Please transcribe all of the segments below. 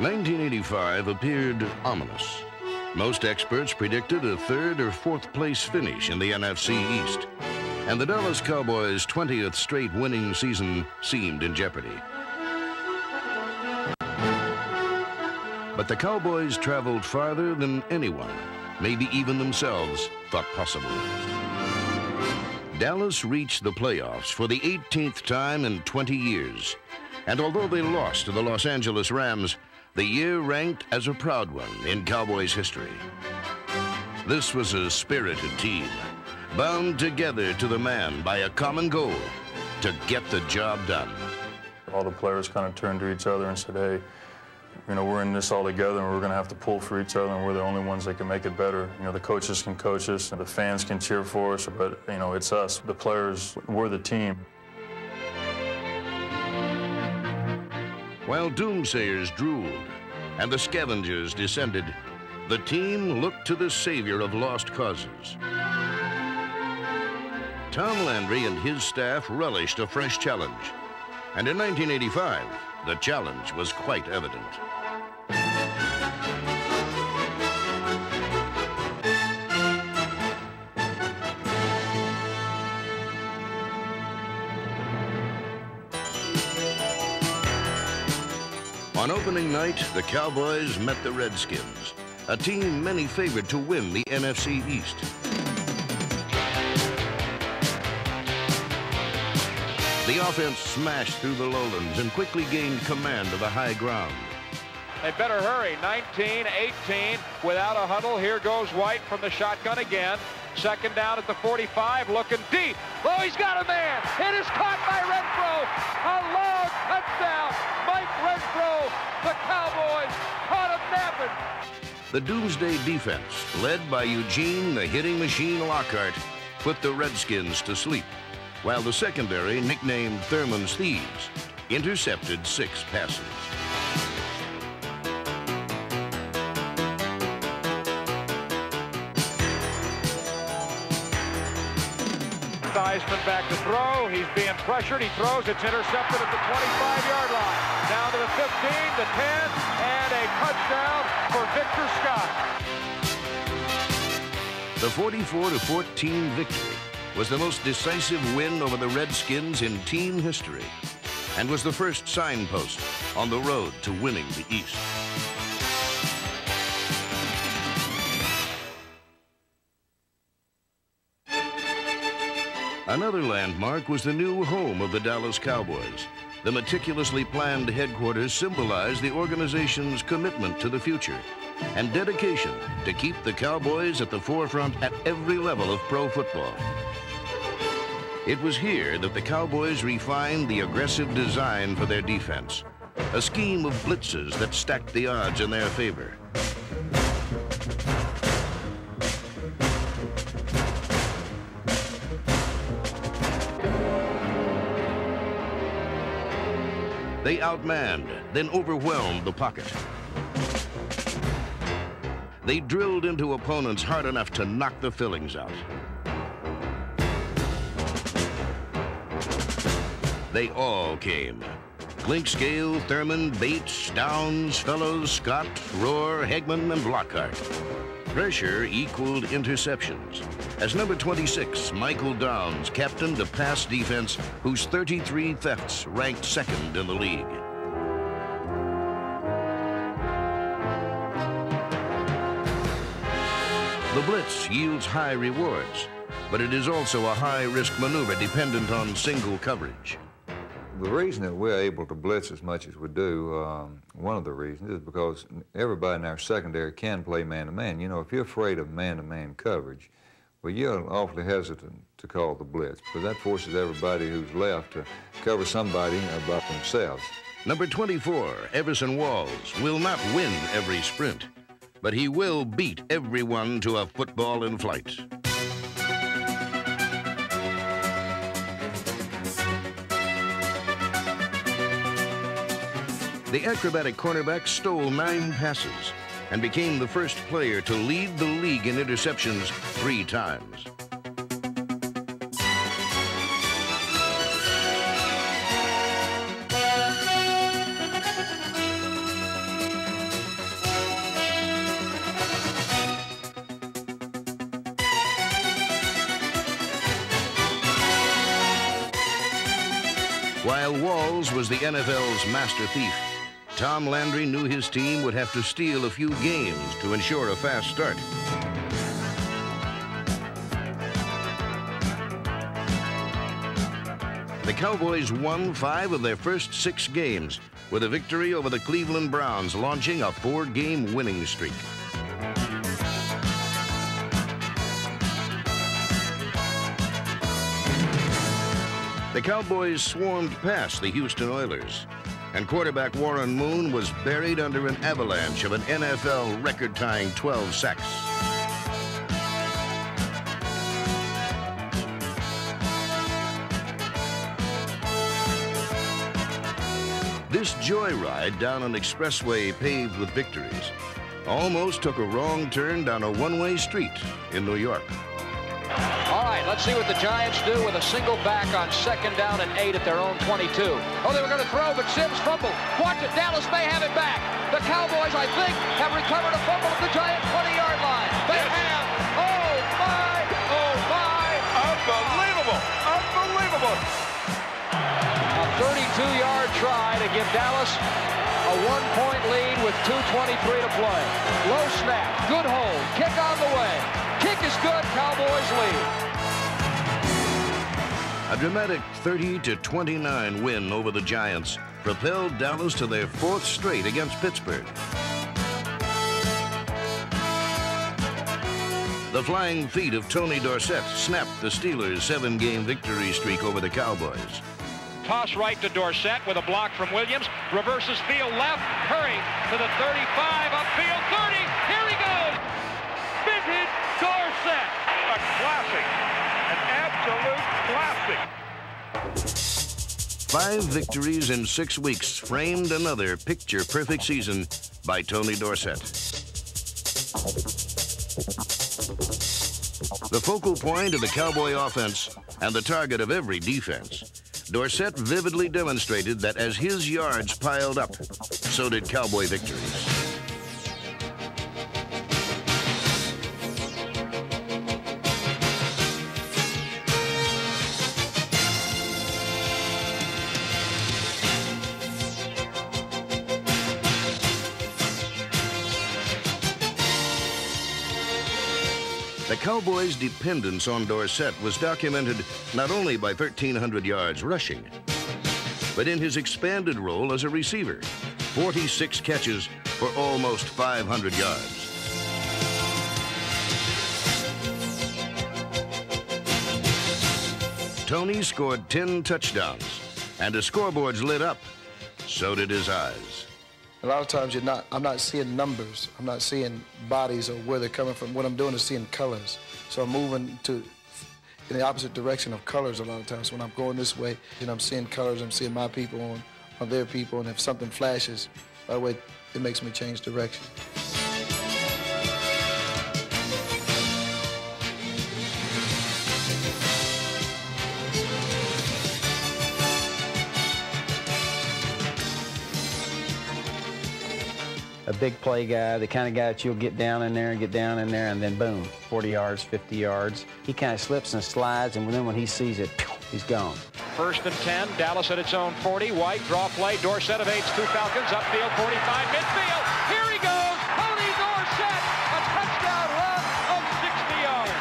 1985 appeared ominous. Most experts predicted a third or fourth place finish in the NFC East, and the Dallas Cowboys' 20th straight winning season seemed in jeopardy. But the Cowboys traveled farther than anyone, maybe even themselves, thought possible. Dallas reached the playoffs for the 18th time in 20 years, and although they lost to the Los Angeles Rams, the year ranked as a proud one in Cowboys history. This was a spirited team, bound together to the man by a common goal, to get the job done. All the players kind of turned to each other and said, hey, you know, we're in this all together and we're going to have to pull for each other, and we're the only ones that can make it better. You know, the coaches can coach us and the fans can cheer for us, but, you know, it's us. The players, we're the team. While doomsayers drooled and the scavengers descended, the team looked to the savior of lost causes. Tom Landry and his staff relished a fresh challenge, and in 1985, the challenge was quite evident. On opening night, the Cowboys met the Redskins, a team many favored to win the NFC East. The offense smashed through the lowlands and quickly gained command of the high ground. They better hurry. 19-18 without a huddle. Here goes White from the shotgun again. Second down at the 45, looking deep. Oh, he's got a man. It is caught by Renfro. A long touchdown. Mike Renfro. The Cowboys caught him napping. The Doomsday defense, led by Eugene the Hitting Machine Lockhart, put the Redskins to sleep, while the secondary, nicknamed Thurman's Thieves, intercepted 6 passes. Theismann back to throw. He's being pressured. He throws. It's intercepted at the 25-yard line. Down to the 15, the 10, and a touchdown for Victor Scott. The 44-14 victory was the most decisive win over the Redskins in team history, and was the first signpost on the road to winning the East. Another landmark was the new home of the Dallas Cowboys. The meticulously planned headquarters symbolized the organization's commitment to the future and dedication to keep the Cowboys at the forefront at every level of pro football. It was here that the Cowboys refined the aggressive design for their defense, a scheme of blitzes that stacked the odds in their favor. They outmanned, then overwhelmed the pocket. They drilled into opponents hard enough to knock the fillings out. They all came. Clinkscale, Thurman, Bates, Downs, Fellows, Scott, Rohr, Hegman, and Lockhart. Pressure equaled interceptions, as number 26, Michael Downs, captained a pass defense whose 33 thefts ranked second in the league. The blitz yields high rewards, but it is also a high-risk maneuver dependent on single coverage. The reason that we're able to blitz as much as we do, one of the reasons is because everybody in our secondary can play man-to-man. You know, if you're afraid of man-to-man coverage, well, you're awfully hesitant to call the blitz, because that forces everybody who's left to cover somebody about themselves. Number 24, Everson Walls, will not win every sprint, but he will beat everyone to a football in flight. The acrobatic cornerback stole 9 passes and became the first player to lead the league in interceptions 3 times. While Walls was the NFL's master thief, Tom Landry knew his team would have to steal a few games to ensure a fast start. The Cowboys won 5 of their first 6 games, with a victory over the Cleveland Browns launching a 4-game winning streak. The Cowboys swarmed past the Houston Oilers, and quarterback Warren Moon was buried under an avalanche of an NFL record-tying 12 sacks. This joyride down an expressway paved with victories almost took a wrong turn down a one-way street in New York. All right, let's see what the Giants do with a single back on 2nd down and 8 at their own 22. Oh, they were going to throw, but Sims fumbled. Watch it, Dallas may have it back. The Cowboys, I think, have recovered a fumble at the Giants' 20-yard line. They have. Oh, my. Oh, my. Unbelievable. Unbelievable. A 32-yard try to give Dallas a 1-point lead with 2:23 to play. Low snap, good hold, kick on the way. Kick is good, Cowboys lead. A dramatic 30-29 win over the Giants propelled Dallas to their 4th straight against Pittsburgh. The flying feet of Tony Dorsett snapped the Steelers' 7-game victory streak over the Cowboys. Toss right to Dorsett with a block from Williams. Reverses field left. Hurry to the 35, upfield 30. Here he goes. Vintage Dorsett. A classic. An absolute classic. 5 victories in 6 weeks framed another picture-perfect season by Tony Dorsett. The focal point of the Cowboy offense and the target of every defense, Dorsett vividly demonstrated that as his yards piled up, so did Cowboy victories. The Cowboys' dependence on Dorsett was documented not only by 1,300 yards rushing, but in his expanded role as a receiver, 46 catches for almost 500 yards. Tony scored 10 touchdowns, and his scoreboards lit up. So did his eyes. A lot of times I'm not seeing numbers. I'm not seeing bodies or where they're coming from. What I'm doing is seeing colors. So I'm moving in the opposite direction of colors a lot of times. When I'm going this way, I'm seeing colors, I'm seeing my people on their people, and if something flashes, by the way, it makes me change direction. A big play guy, the kind of guy that you'll get down in there, and then boom, 40 yards, 50 yards. He kind of slips and slides, and then when he sees it, he's gone. 1st and 10, Dallas at its own 40. White, draw play, Dorsett evades 2 Falcons, upfield, 45, midfield. Here he goes, Tony Dorsett, a touchdown run of 60 yards.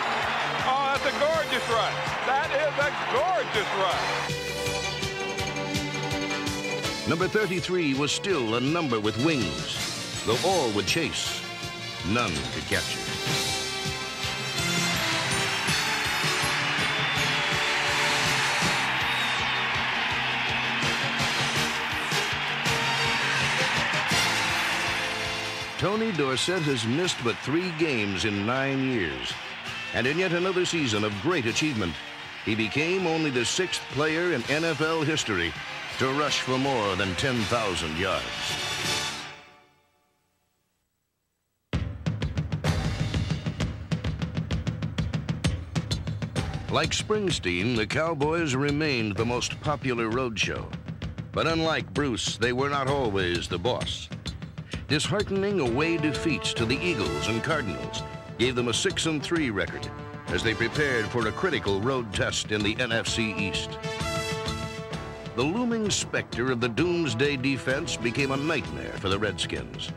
Oh, that's a gorgeous run. That is a gorgeous run. Number 33 was still a number with wings. Though all would chase, none could capture. Tony Dorsett has missed but 3 games in 9 years. And in yet another season of great achievement, he became only the 6th player in NFL history to rush for more than 10,000 yards. Like Springsteen, the Cowboys remained the most popular roadshow. But unlike Bruce, they were not always the boss. Disheartening away defeats to the Eagles and Cardinals gave them a 6-3 record as they prepared for a critical road test in the NFC East. the looming specter of the doomsday defense became a nightmare for the Redskins.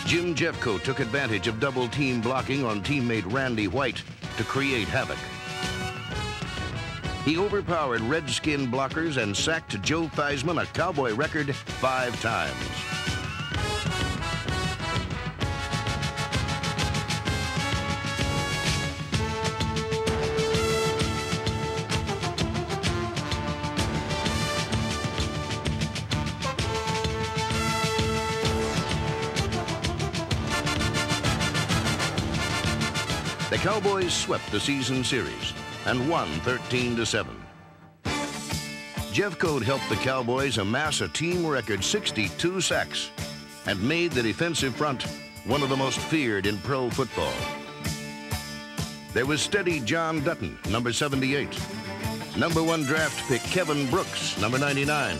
Jim Jeffcoat took advantage of double-team blocking on teammate Randy White to create havoc. He overpowered Redskin blockers and sacked Joe Theismann a Cowboy record 5 times. The Cowboys swept the season series and won 13-7. Jeffcoat helped the Cowboys amass a team record 62 sacks and made the defensive front one of the most feared in pro football. There was steady John Dutton, number 78, number 1 draft pick Kevin Brooks, number 99,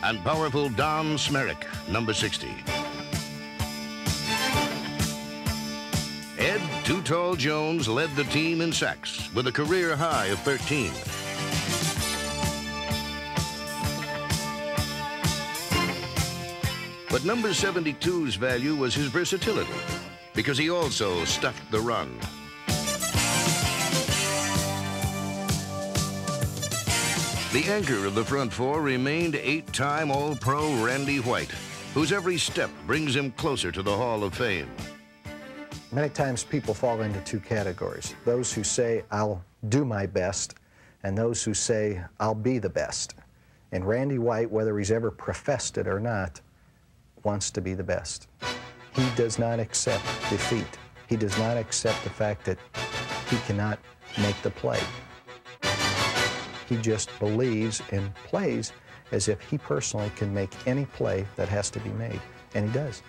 and powerful Don Smerick, number 60. Ed Too Tall Jones led the team in sacks with a career high of 13. But number 72's value was his versatility, because he also stuffed the run. The anchor of the front four remained 8-time All-Pro Randy White, whose every step brings him closer to the Hall of Fame. Many times people fall into 2 categories. Those who say, I'll do my best, and those who say, I'll be the best. And Randy White, whether he's ever professed it or not, wants to be the best. He does not accept defeat. He does not accept the fact that he cannot make the play. He just believes and plays as if he personally can make any play that has to be made, and he does.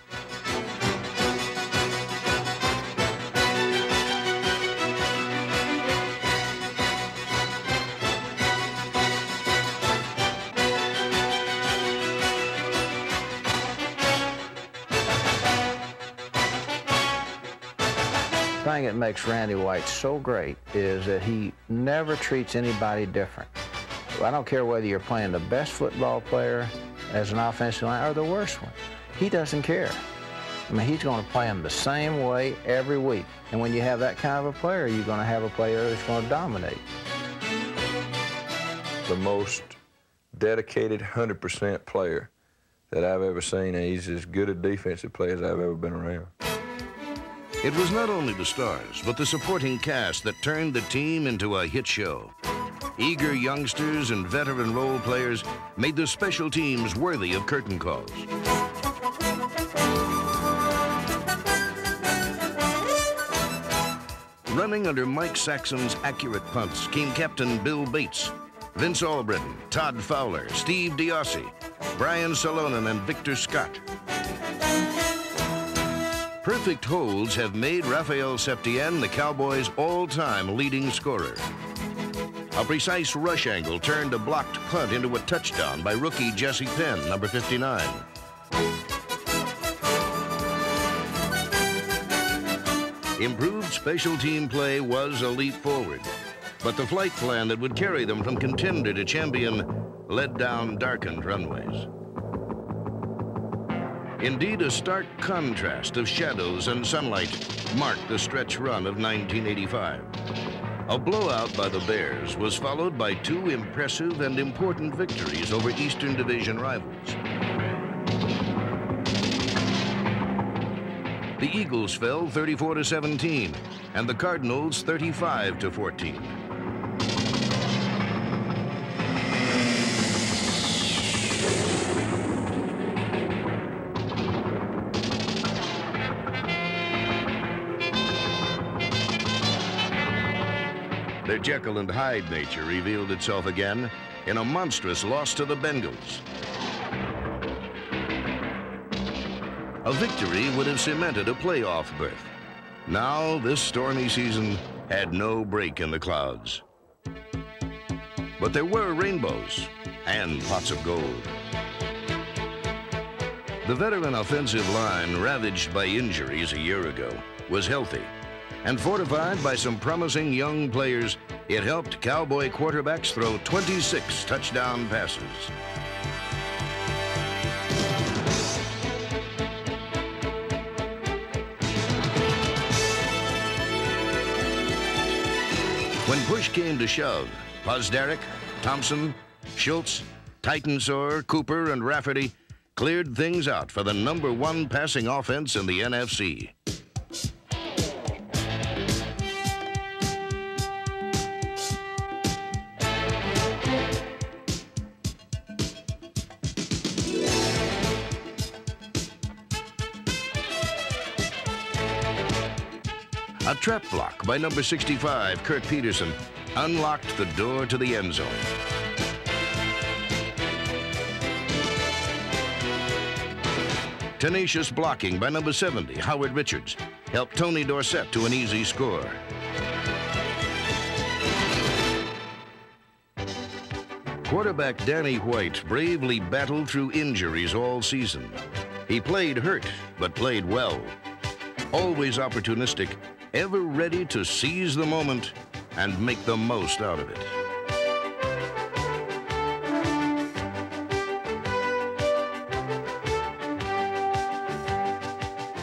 The thing that makes Randy White so great is that he never treats anybody different. I don't care whether you're playing the best football player as an offensive line or the worst one. He doesn't care. I mean, he's going to play them the same way every week. And when you have that kind of a player, you're going to have a player that's going to dominate. The most dedicated 100% player that I've ever seen, and he's as good a defensive player as I've ever been around. It was not only the stars, but the supporting cast that turned the team into a hit show. Eager youngsters and veteran role players made the special teams worthy of curtain calls. Running under Mike Saxon's accurate punts came Captain Bill Bates, Vince Albritton, Todd Fowler, Steve Diossi, Brian Salonen, and Victor Scott. Perfect holds have made Raphael Septien the Cowboys' all-time leading scorer. A precise rush angle turned a blocked punt into a touchdown by rookie Jesse Penn, number 59. Improved special team play was a leap forward, but the flight plan that would carry them from contender to champion led down darkened runways. Indeed, a stark contrast of shadows and sunlight marked the stretch run of 1985. A blowout by the Bears was followed by 2 impressive and important victories over Eastern Division rivals. The Eagles fell 34-17, and the Cardinals 35-14. Their Jekyll and Hyde nature revealed itself again in a monstrous loss to the Bengals. A victory would have cemented a playoff berth. Now, this stormy season had no break in the clouds. But there were rainbows and pots of gold. The veteran offensive line, ravaged by injuries a year ago, was healthy and fortified by some promising young players It helped Cowboy quarterbacks throw 26 touchdown passes. When push came to shove, Posderick, Thompson, Schultz, Titensor, Cooper, and Rafferty cleared things out for the #1 passing offense in the NFC. A trap block by number 65, Kurt Peterson, unlocked the door to the end zone. Tenacious blocking by number 70, Howard Richards, helped Tony Dorsett to an easy score. Quarterback Danny White bravely battled through injuries all season. He played hurt, but played well. Always opportunistic, ever ready to seize the moment and make the most out of it.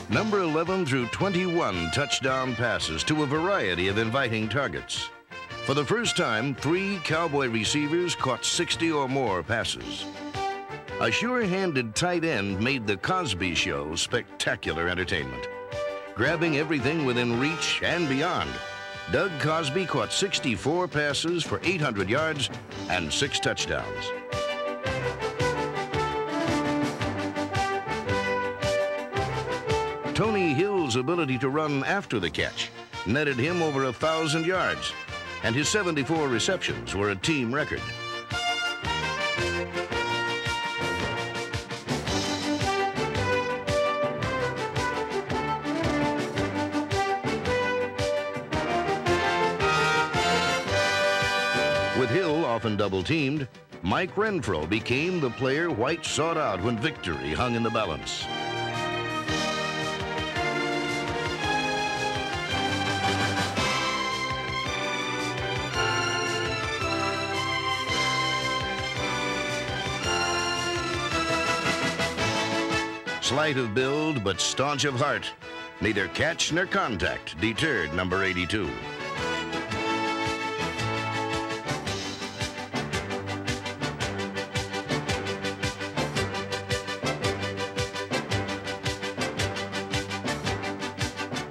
Number 11 threw 21 touchdown passes to a variety of inviting targets. For the first time, 3 Cowboy receivers caught 60 or more passes. A sure-handed tight end made the Cosby Show spectacular entertainment. Grabbing everything within reach and beyond, Doug Cosby caught 64 passes for 800 yards and 6 touchdowns. Tony Hill's ability to run after the catch netted him over 1,000 yards, and his 74 receptions were a team record. With Hill often double-teamed, Mike Renfro became the player White sought out when victory hung in the balance. Slight of build, but staunch of heart, neither catch nor contact deterred number 82.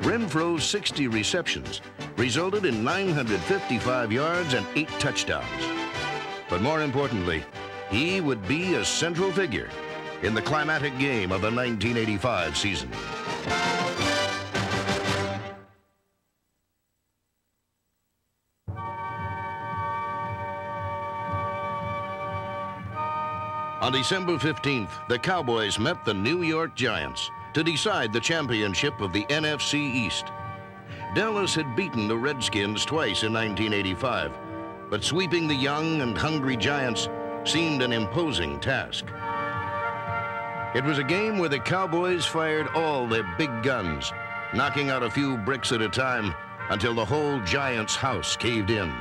Renfro's 60 receptions resulted in 955 yards and 8 touchdowns. But more importantly, he would be a central figure in the climatic game of the 1985 season. On December 15th, the Cowboys met the New York Giants to decide the championship of the NFC East. Dallas had beaten the Redskins twice in 1985, but sweeping the young and hungry Giants seemed an imposing task. It was a game where the Cowboys fired all their big guns, knocking out a few bricks at a time until the whole Giants house caved in.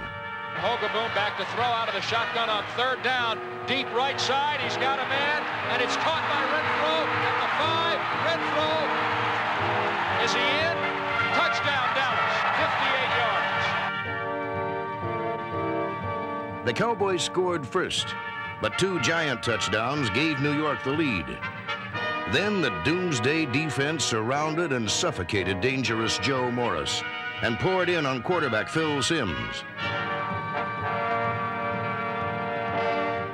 Hogaboom back to throw out of the shotgun on 3rd down. Deep right side, he's got a man, and it's caught by Renfro at the 5. Renfro, is he in? Touchdown, Dallas, 58 yards. The Cowboys scored first, but 2 Giant touchdowns gave New York the lead. Then the doomsday defense surrounded and suffocated dangerous Joe Morris and poured in on quarterback Phil Simms.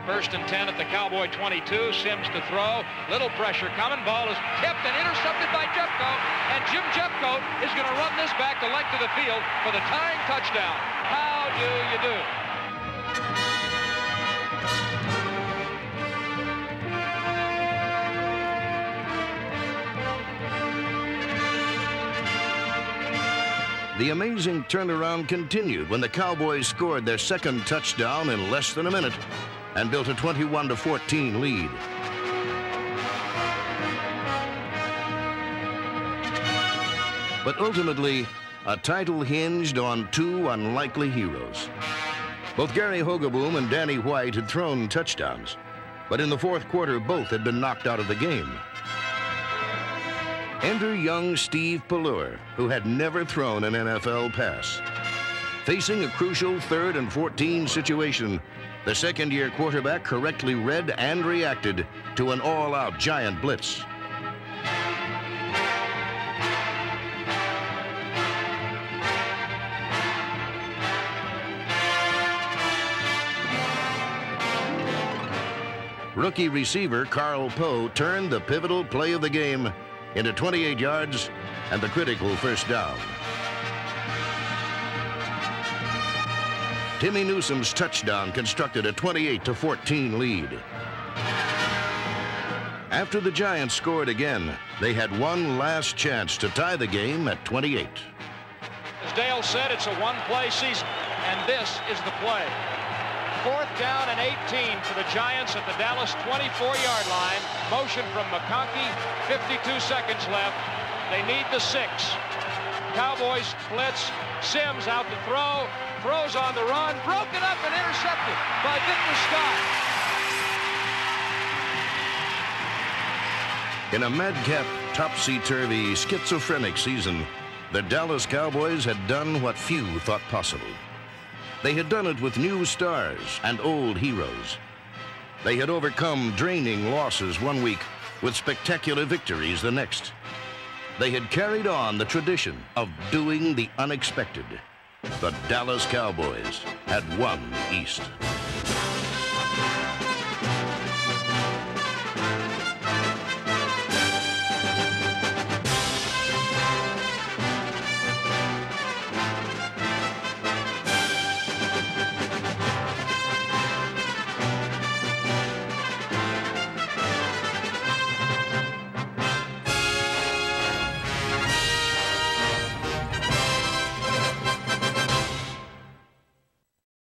1st and 10 at the Cowboy 22. Simms to throw. Little pressure coming. Ball is tipped and intercepted by Jeffcoat. And Jim Jeffcoat is going to run this back the length of the field for the tying touchdown. How do you do? The amazing turnaround continued when the Cowboys scored their 2nd touchdown in less than a minute and built a 21-14 lead. But ultimately, A title hinged on two unlikely heroes. Both Gary Hogeboom and Danny White had thrown touchdowns, but in the fourth quarter, both had been knocked out of the game. Enter young Steve Pallure, who had never thrown an NFL pass. Facing a crucial 3rd and 14 situation, the second-year quarterback correctly read and reacted to an all-out giant blitz. Rookie receiver Carl Poe turned the pivotal play of the game into 28 yards and the critical first down. Timmy Newsom's touchdown constructed a 28-14 lead. After the Giants scored again, they had one last chance to tie the game at 28. As Dale said, it's a one-play season, and this is the play. 4th down and 18 for the Giants at the Dallas 24-yard line. Motion from McConkey, 52 seconds left. They need the 6. Cowboys blitz, Sims out to throw, throws on the run, broken up and intercepted by Victor Scott. In a madcap, topsy-turvy, schizophrenic season, the Dallas Cowboys had done what few thought possible. They had done it with new stars and old heroes. They had overcome draining losses one week with spectacular victories the next. They had carried on the tradition of doing the unexpected. The Dallas Cowboys had won East.